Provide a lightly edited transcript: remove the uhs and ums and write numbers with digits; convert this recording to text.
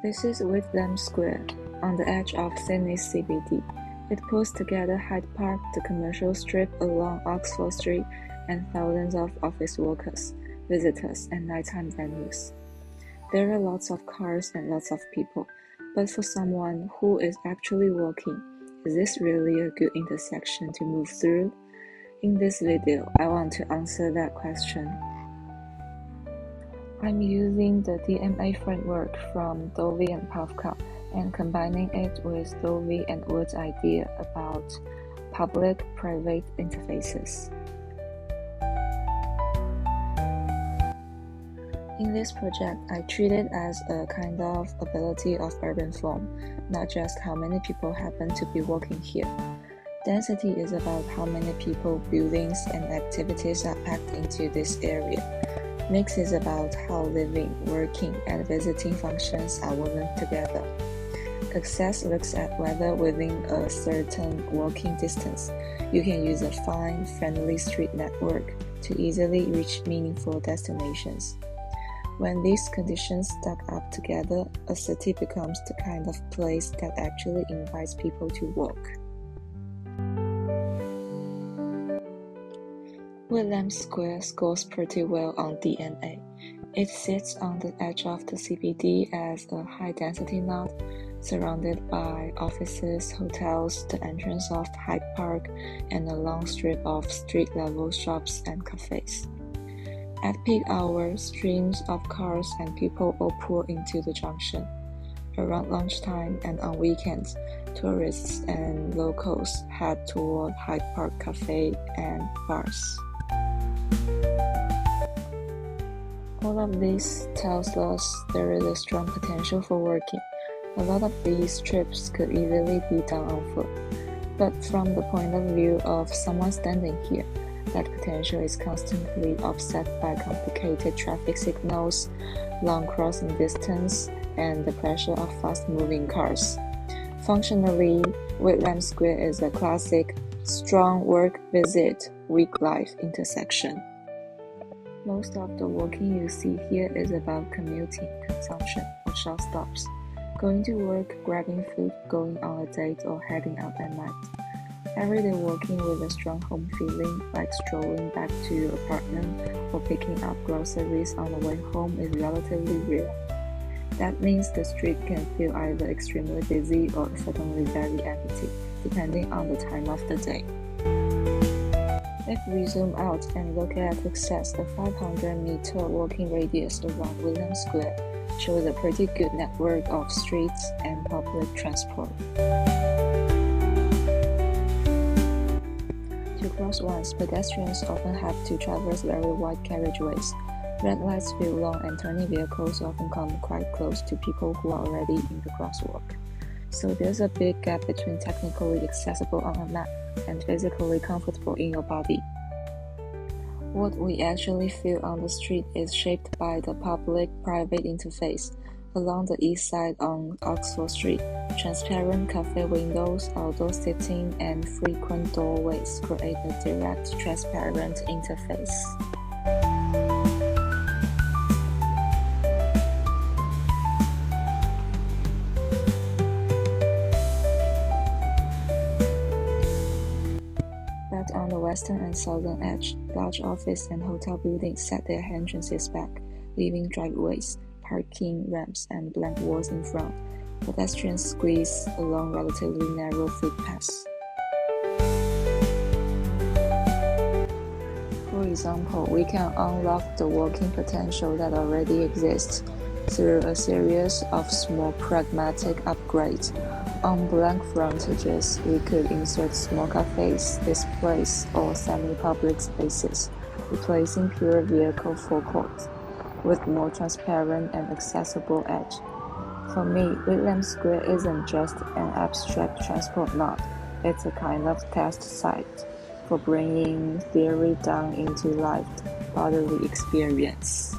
This is Whitlam Square, on the edge of Sydney's CBD. It pulls together Hyde Park, the commercial strip along Oxford Street, and thousands of office workers, visitors, and nighttime venues. There are lots of cars and lots of people, but for someone who is actually walking, is this really a good intersection to move through? In this video, I want to answer that question. I'm using the DMA framework from Dovey and Pavka and combining it with Dovey and Wood's idea about public-private interfaces. In this project, I treat it as a kind of ability of urban form, not just how many people happen to be walking here. Density is about how many people, buildings, and activities are packed into this area. Mix is about how living, working, and visiting functions are woven together. Access looks at whether within a certain walking distance, you can use a fine, friendly street network to easily reach meaningful destinations. When these conditions stack up together, a city becomes the kind of place that actually invites people to walk. Whitlam Square scores pretty well on DMA. It sits on the edge of the CBD as a high-density node, surrounded by offices, hotels, the entrance of Hyde Park, and a long strip of street-level shops and cafes. At peak hours, streams of cars and people all pour into the junction. Around lunchtime and on weekends, tourists and locals head toward Hyde Park Cafe and bars. All of this tells us there is a strong potential for working. A lot of these trips could easily be done on foot. But from the point of view of someone standing here, that potential is constantly offset by complicated traffic signals, long crossing distance, and the pressure of fast-moving cars. Functionally, Whitlam Square is a classic strong work-visit, weak-life intersection. Most of the walking you see here is about commuting, consumption, or short stops. Going to work, grabbing food, going on a date, or heading out at night. Everyday walking with a strong home feeling, like strolling back to your apartment or picking up groceries on the way home, is relatively rare. That means the street can feel either extremely busy or suddenly very empty, depending on the time of the day. If we zoom out and look at success, the 500-meter walking radius around Whitlam Square shows a pretty good network of streets and public transport. To cross once, pedestrians often have to traverse very wide carriageways. Red lights feel long and turning vehicles often come quite close to people who are already in the crosswalk. So there's a big gap between technically accessible on a map and physically comfortable in your body. What we actually feel on the street is shaped by the public-private interface. Along the east side on Oxford Street, transparent cafe windows, outdoor seating, and frequent doorways create a direct, transparent interface. But on the western and southern edge, large office and hotel buildings set their entrances back, leaving driveways, parking ramps, and blank walls in front. Pedestrians squeeze along relatively narrow footpaths. For example, we can unlock the walking potential that already exists through a series of small pragmatic upgrades. On blank frontages, we could insert small cafes, displays, or semi-public spaces, replacing pure vehicle forecourts with more transparent and accessible edge. For me, Whitlam Square isn't just an abstract transport node, it's a kind of test site for bringing theory down into lived bodily experience.